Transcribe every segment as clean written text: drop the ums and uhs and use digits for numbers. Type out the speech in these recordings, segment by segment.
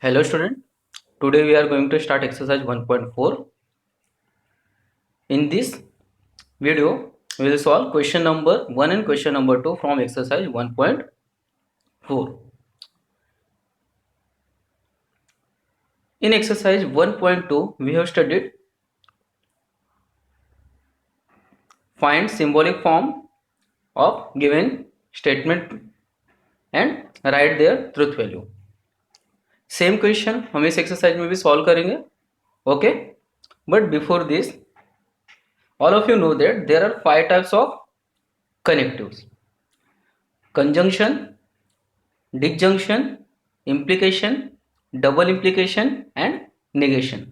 Hello student, today we are going to start exercise 1.4. In this video, we will solve question number 1 and question number 2 from exercise 1.4. In exercise 1.2, we have studied find symbolic form of given statement and write their truth value. Same question हम इस exercise में भी solve करेंगे. Okay, but before this, all of you know that there are 5 types of connectives: conjunction, disjunction, implication, double implication and negation.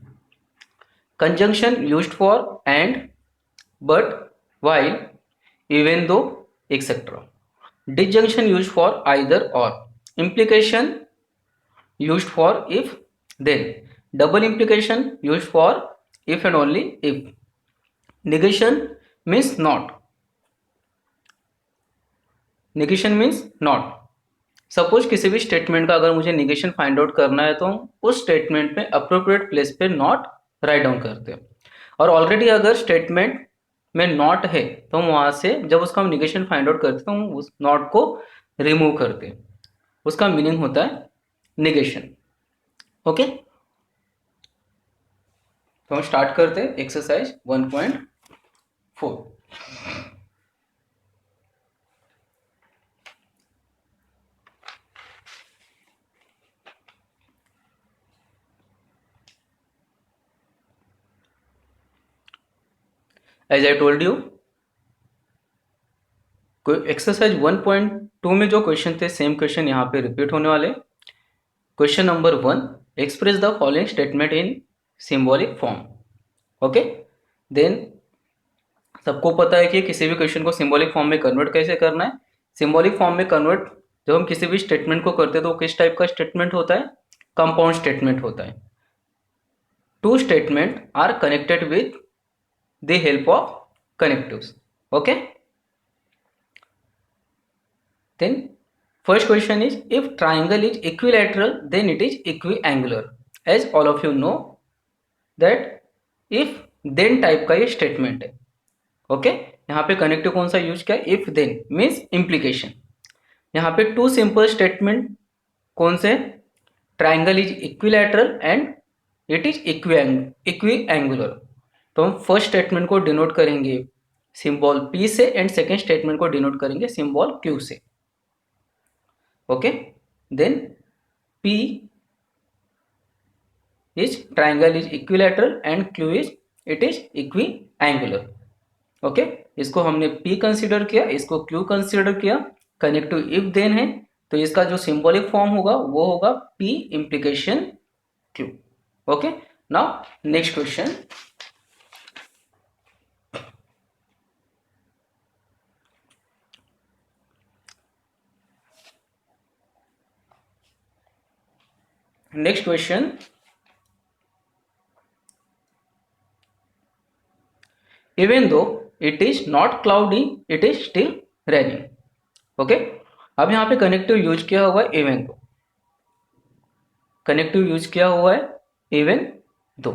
Conjunction used for and, but, while, even though, etc. Disjunction used for either or. Implication used for if, then. Double implication used for if and only if. Negation means not. Negation means not. Suppose किसी भी statement का अगर मुझे negation find out करना है तो हम उस स्टेटमेंट में अप्रोप्रिएट प्लेस पे नॉट राइट डाउन करते हैं, और ऑलरेडी अगर स्टेटमेंट में नॉट है तो हम वहां से जब उसका हम निगेशन फाइंड आउट करते हैं तो हम उस नॉट को रिमूव करते हैं. उसका मीनिंग होता है निगेशन. ओके, तो हम स्टार्ट करते हैं exercise 1.4. As I told you, exercise 1.2 में जो क्वेश्चन थे सेम क्वेश्चन यहाँ पे रिपीट होने वाले. Question number 1, express the following statement in symbolic form. Okay, then सबको पता है कि किसी भी क्वेश्चन को सिंबॉलिक फॉर्म में कन्वर्ट कैसे करना है. सिंबॉलिक फॉर्म में कन्वर्ट जब हम किसी भी स्टेटमेंट को करते हैं तो किस टाइप का स्टेटमेंट होता है? कंपाउंड स्टेटमेंट होता है. Two statement are connected with the help of connectives. Okay, then first question is, if triangle is equilateral then it is equiangular. as all of you know that if then type का ये statement है. Okay, यहाँ पे connective कौन सा use किया? If then means implication. यहाँ पे टू सिंपल स्टेटमेंट कौन से? Triangle is equilateral and it is equiangular. तो हम फर्स्ट स्टेटमेंट को डिनोट करेंगे सिंबल P से एंड सेकेंड स्टेटमेंट को डिनोट करेंगे सिंबल Q से. Okay, then P is triangle is equilateral and Q is it is equiangular. Okay, इसको हमने P कंसिडर किया, इसको Q कंसिडर किया. कनेक्टिव इफ देन है तो इसका जो सिंबॉलिक फॉर्म होगा वो होगा P implication Q. Okay, now next question. Next question. Even though it is not cloudy, it is still raining. Okay, अब यहाँ पे कनेक्टिव यूज किया हुआ है इवन दो. कनेक्टिव यूज किया हुआ है even though.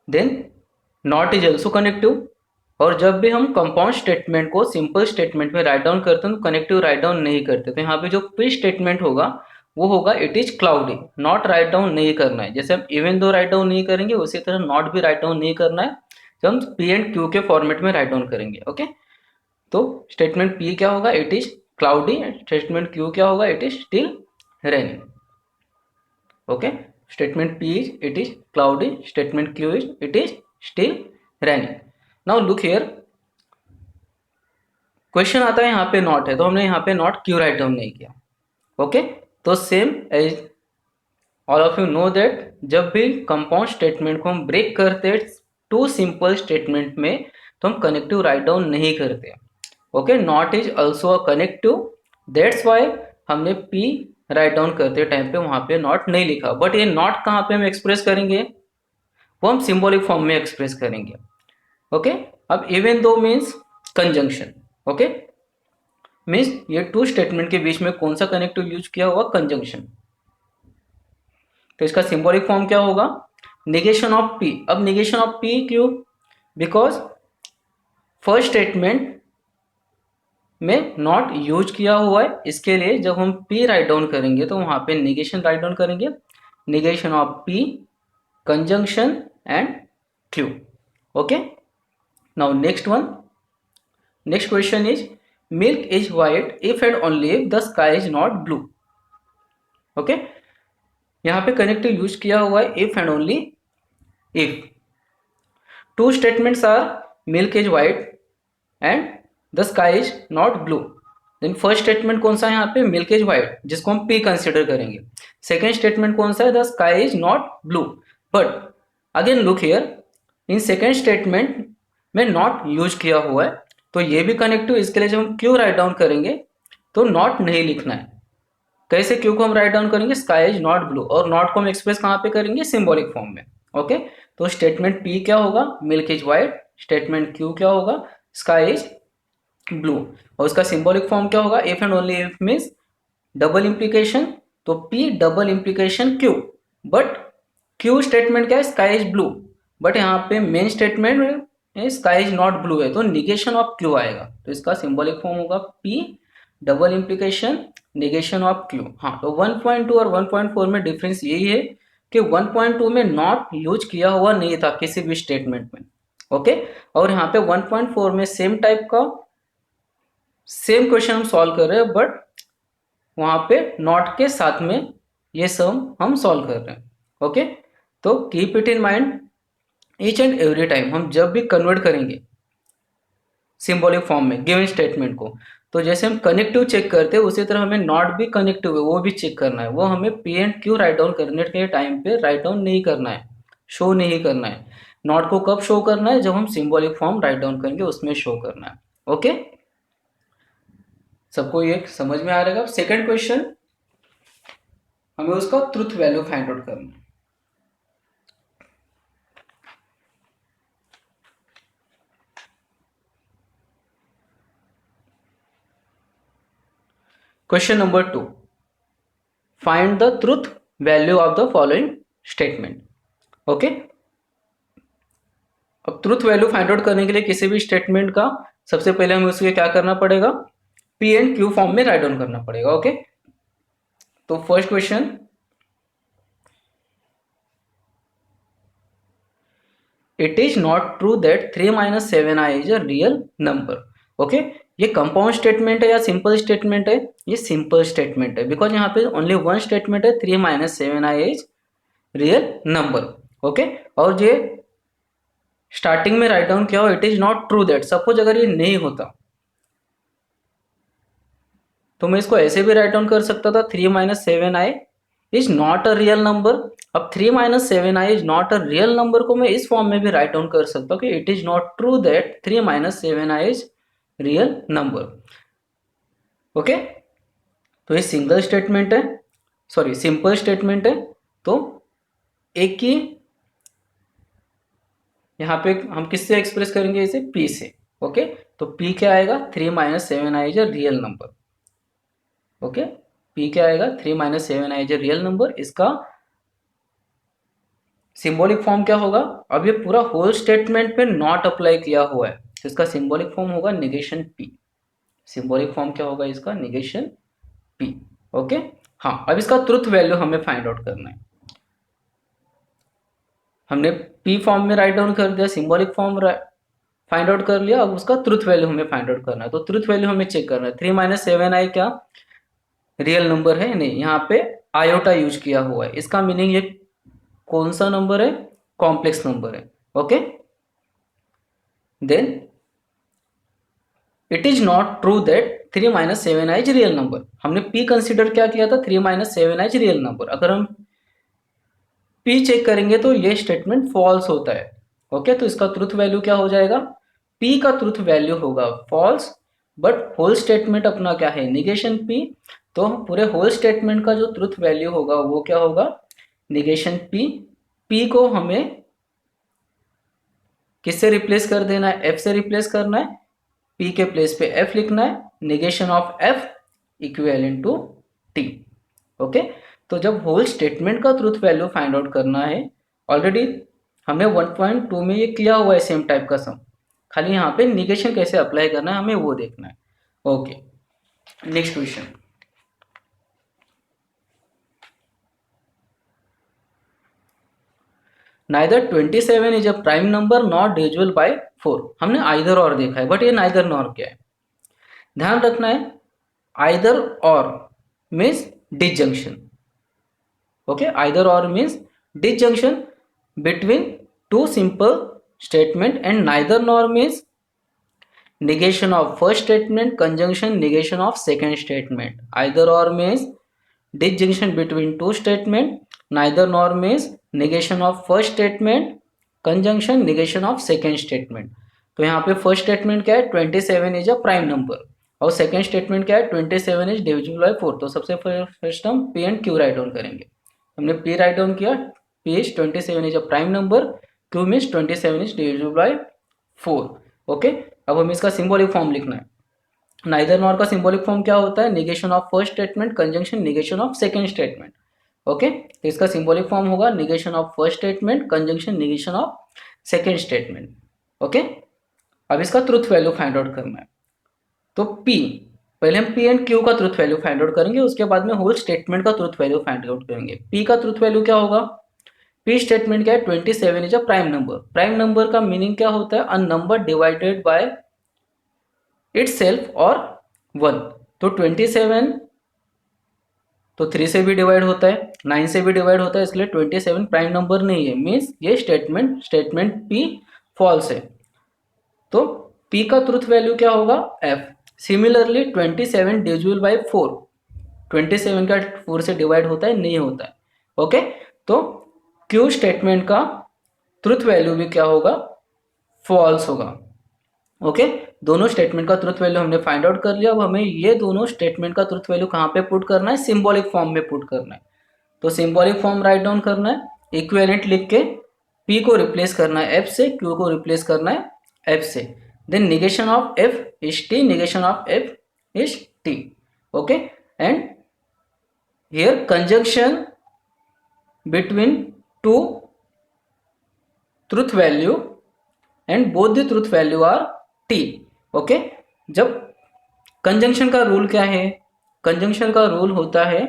Then not is also connective. और जब भी हम कंपाउंड स्टेटमेंट को सिंपल स्टेटमेंट में राइट डाउन करते हैं तो कनेक्टिव राइट डाउन नहीं करते. तो यहाँ पे जो पी स्टेटमेंट होगा वो होगा it is cloudy. Not write down नहीं करना है. जैसे हम इवन दो राइट डाउन नहीं करेंगे उसी तरह नॉट भी राइट डाउन नहीं करना है जब हम पी एंड क्यू के फॉर्मेट में राइट डाउन करेंगे. ओके, तो स्टेटमेंट पी क्या होगा? It is cloudy. Statement Q क्या होगा? It is still raining. Okay, statement P is it is cloudy, statement Q is it is still raining. Now look here, question आता है यहाँ पे नॉट है तो हमने यहाँ पे नॉट क्यू राइट डाउन नहीं किया. ओके, तो same as all of you know that जब भी कंपाउंड स्टेटमेंट को हम ब्रेक करते हैं टू सिंपल स्टेटमेंट में तो हम कनेक्टिव राइट डाउन नहीं करते. Okay, not is also a connective. That's why हमने पी राइट डाउन करते टाइम पे वहां पे नॉट नहीं लिखा. बट ये नॉट कहाँ पे हम एक्सप्रेस करेंगे? वो हम सिंबॉलिक फॉर्म में एक्सप्रेस करेंगे. ओके, अब even though means conjunction. Okay, means ये टू स्टेटमेंट के बीच में कौन सा कनेक्टिव यूज किया हुआ? कंजंक्शन. तो इसका सिंबॉलिक फॉर्म क्या होगा, निगेशन ऑफ पी। अब निगेशन ऑफ पी क्यों, बिकॉज फर्स्ट स्टेटमेंट में नॉट यूज किया हुआ है, इसके लिए जब हम पी राइट डाउन करेंगे तो वहां पे निगेशन राइट डाउन करेंगे, negation of P conjunction and Q. Okay, now next question is milk is white if and only if the sky is not blue. Okay, यहाँ पे कनेक्टिव यूज किया हुआ है if and only if. Two statements are milk is white and the sky is not blue. Then first statement कौन सा है यहाँ पे, मिल्क इज व्हाइट, जिसको हम पी कंसिडर करेंगे। सेकेंड स्टेटमेंट कौन सा है, the sky is not blue. But again look here, in second statement में नॉट यूज किया हुआ है, तो ये भी कनेक्टिव, इसके लिए जब हम क्यू राइट डाउन करेंगे तो नॉट नहीं लिखना है। कैसे क्यू को हम राइट डाउन करेंगे, स्काई इज नॉट ब्लू, और नॉट को हम एक्सप्रेस कहाँ पे करेंगे, सिंबॉलिक फॉर्म में। ओके, तो स्टेटमेंट पी क्या होगा, milk is white, statement Q क्या होगा, स्काई इज ब्लू, और उसका सिंबॉलिक फॉर्म क्या होगा, if and only if means double implication, तो P double implication Q. But Q statement क्या है, स्काई इज ब्लू, बट यहाँ पे main statement sky is not blue है, तो निगेशन ऑफ क्यू आएगा। तो इसका सिंबॉलिक फॉर्म होगा P double implication negation of Q. हाँ, तो 1.2 और 1.4 में डिफरेंस यही है कि 1.2 में नॉट यूज किया हुआ नहीं था किसी भी स्टेटमेंट में। ओके, और यहाँ पे 1.4 में सेम टाइप का सेम क्वेश्चन हम सॉल्व कर रहे हैं, बट वहां पे नॉट के साथ में ये सम हम सॉल्व कर रहे हैं। ओके, तो keep it in mind each and every time हम जब भी कन्वर्ट करेंगे सिंबॉलिक फॉर्म में गिवन स्टेटमेंट को, तो जैसे हम कनेक्टिव चेक करते हैं उसी तरह हमें नॉट भी कनेक्टिव है वो भी चेक करना है। वो हमें P and Q write down करने के टाइम पे राइट डाउन नहीं करना है, शो नहीं करना है। नॉट को कब शो करना है, जब हम सिंबॉलिक फॉर्म राइट डाउन करेंगे उसमें शो करना है। ओके, सबको ये समझ में आ रहेगा। सेकंड क्वेश्चन, हमें उसका ट्रुथ वैल्यू फाइंड आउट करना है। Question number 2, find the truth value of the following statement. Okay, अब ट्रुथ वैल्यू फाइंड आउट करने के लिए किसी भी स्टेटमेंट का सबसे पहले हमें उसके क्या करना पड़ेगा, पी एंड क्यू फॉर्म में राइट डाउन करना पड़ेगा। ओके, तो first question, it is not true that 3 - 7i is a real number. Okay, ये कंपाउंड स्टेटमेंट है या सिंपल स्टेटमेंट है, ये सिंपल स्टेटमेंट है, बिकॉज यहाँ पे ओनली वन स्टेटमेंट है, 3 - 7i is real number. Okay, और ये स्टार्टिंग में राइट डाउन किया हो, it is not true that. Suppose अगर ये नहीं होता तो मैं इसको ऐसे भी राइट डाउन कर सकता था, 3 - 7i is not a real number. अब 3 - 7i is not a real number को मैं इस फॉर्म में भी राइट डाउन कर सकता हूँ कि it is not true that 3 - 7i is real number. Okay, तो ये सिंगल स्टेटमेंट है, सॉरी सिंपल स्टेटमेंट है, तो एक ही यहाँ पे हम किससे एक्सप्रेस करेंगे इसे, p से। ओके, तो p क्या आएगा, 3 - 7i is a real number. Okay, p क्या आएगा, 3 - 7i is a real number. इसका सिंबॉलिक फॉर्म क्या होगा, अब ये पूरा होल स्टेटमेंट पे नॉट अप्लाई किया हुआ है, तो इसका सिंबॉलिक फॉर्म होगा निगेशन p। सिंबॉलिक फॉर्म क्या होगा इसका, निगेशन p। ओके, हाँ, अब इसका ट्रुथ वैल्यू हमें फाइंड आउट करना है। हमने p फॉर्म में राइट डाउन कर दिया, सिंबॉलिक फॉर्म फाइंड आउट कर लिया, अब उसका ट्रुथ वैल्यू हमें फाइंड आउट करना है। तो ट्रुथ वैल्यू हमें चेक करना है, 3 - 7i क्या रियल नंबर है, नहीं, यहाँ पे आयोटा यूज किया हुआ है, इसका मीनिंग ये कौन सा नंबर है, कॉम्प्लेक्स नंबर है। Okay, then it is not true that 3 - 7i is real number. हमने p कंसिडर क्या किया था, 3 - 7i इज रियल नंबर। अगर हम p चेक करेंगे तो ये स्टेटमेंट फॉल्स होता है। ओके, तो इसका ट्रुथ वैल्यू क्या हो जाएगा, p का ट्रुथ वैल्यू होगा फॉल्स, बट होल स्टेटमेंट अपना क्या है, निगेशन p, तो पूरे होल स्टेटमेंट का जो ट्रुथ वैल्यू होगा वो क्या होगा, निगेशन p। p को हमें किससे रिप्लेस कर देना है, f से रिप्लेस करना है, p के प्लेस पे f लिखना है, negation of f equivalent to t। Okay, तो जब होल स्टेटमेंट का ट्रुथ वैल्यू फाइंड आउट करना है, ऑलरेडी हमने 1.2 में ये किया हुआ है सेम टाइप का सम, खाली यहाँ पे निगेशन कैसे अप्लाई करना है हमें वो देखना है। Okay, next question. Neither 27 is a prime number not divisible by 4। हमने आइदर और देखा है, बट ये नाइदर नॉर क्या है, ध्यान रखना है। आइदर और मीन्स डिसजंक्शन। ओके, आइदर और means disjunction between two simple statement, and neither nor means negation of first statement, conjunction negation of second statement. Either or means disjunction between two statement, neither nor means negation of first statement, conjunction negation of second statement. तो यहाँ पे first statement क्या है, 27 is a prime number, और second statement क्या है, 27 is divisible by 4। तो सबसे फर्स्ट हम P and Q right down करेंगे। हमने पी राइट डाउन किया, P is 27 is a prime number, Q means 27 is divisible by 4। Okay, अब हमें इसका सिंबॉलिक फॉर्म लिखना है। नाइदर नॉर का सिंबॉलिक फॉर्म क्या होता है, negation of first statement, conjunction negation of second statement. Okay, तो इसका सिंबॉलिक फॉर्म होगा negation of first statement, conjunction negation of second statement. Okay, अब इसका ट्रुथ वैल्यू फाइंड आउट करना है। तो P, पहले हम P एंड Q का ट्रुथ वैल्यू फाइंड आउट करेंगे, उसके बाद में होल स्टेटमेंट का ट्रुथ वैल्यू फाइंड आउट करेंगे। P का ट्रुथ वैल्यू क्या होगा, P स्टेटमेंट क्या है, 27 is a prime number. Prime number का मीनिंग क्या होता है, a number divided by itself और 1। तो 27 तो 3 से भी डिवाइड होता है, 9 से भी डिवाइड होता है, इसलिए 27 प्राइम नंबर नहीं है, मीन्स ये स्टेटमेंट P फॉल्स है। तो P का ट्रुथ वैल्यू क्या होगा, F। सिमिलरली 27 डिविजिबल बाय 4, 27 का 4 से डिवाइड होता है, नहीं होता है। ओके, तो Q स्टेटमेंट का ट्रुथ वैल्यू भी क्या होगा, फॉल्स होगा। ओके, दोनों स्टेटमेंट का ट्रुथ वैल्यू हमने फाइंड आउट कर लिया। अब हमें ये दोनों स्टेटमेंट का ट्रुथ वैल्यू कहाँ पे पुट करना है, सिंबॉलिक फॉर्म में पुट करना है। तो सिंबॉलिक फॉर्म राइट डाउन करना है, इक्विवेलेंट लिख के P को रिप्लेस करना है F से, Q को रिप्लेस करना है F से। Then negation of F is T, negation of F is T। Okay, and here conjunction between two truth value and both the truth value are T। Okay, जब conjunction का rule क्या है, conjunction का rule होता है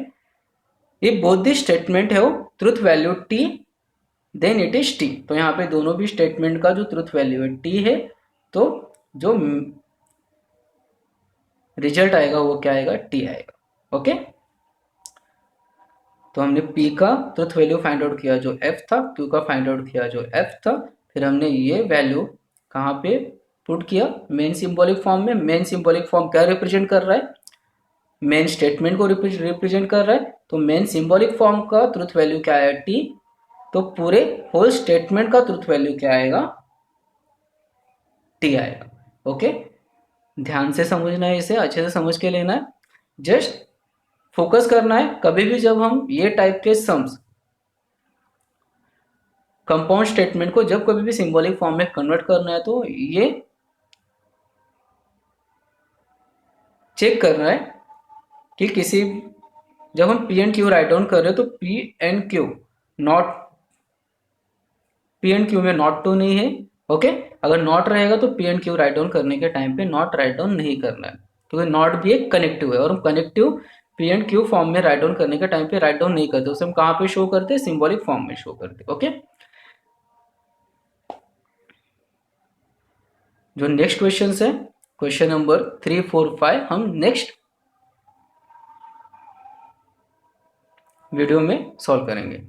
if both the statement है वो truth value T, then it is T। तो यहाँ पे दोनों भी स्टेटमेंट का जो ट्रुथ वैल्यू है T है, तो जो रिजल्ट आएगा वो क्या आएगा, T आएगा। ओके, तो हमने P का ट्रुथ वैल्यू फाइंड आउट किया जो F था, Q का फाइंड आउट किया जो F था, फिर हमने ये वैल्यू कहाँ पे पुट किया, मेन सिंबॉलिक फॉर्म में। मेन सिंबॉलिक फॉर्म क्या रिप्रेजेंट कर रहा है, मेन स्टेटमेंट को रिप्रेजेंट कर रहा है। तो मेन सिंबॉलिक फॉर्म का ट्रुथ वैल्यू क्या है, T। तो पूरे होल स्टेटमेंट का ट्रुथ वैल्यू क्या आएगा, T आएगा। ओके, ध्यान से समझना है, इसे अच्छे से समझ के लेना है, जस्ट फोकस करना है। कभी भी जब हम ये टाइप के सम्स, कंपाउंड स्टेटमेंट को जब कभी भी सिंबॉलिक फॉर्म में कन्वर्ट करना है, तो ये चेक करना है कि किसी, जब हम P and Q write down कर रहे हो तो P and Q not, P and Q में नॉट टू नहीं है। ओके, अगर नॉट रहेगा तो P and Q write down करने के टाइम पे नॉट राइट डाउन नहीं करना है, क्योंकि नॉट भी एक कनेक्टिव है, और हम connective P and Q form में राइट डाउन करने के टाइम पे राइट डाउन नहीं करते, उसे हम कहाँ पे शो करते हैं, सिंबॉलिक फॉर्म में शो करते। ओके, जो नेक्स्ट क्वेश्चन है, क्वेश्चन नंबर 3, 4, 5 हम नेक्स्ट वीडियो में सॉल्व करेंगे।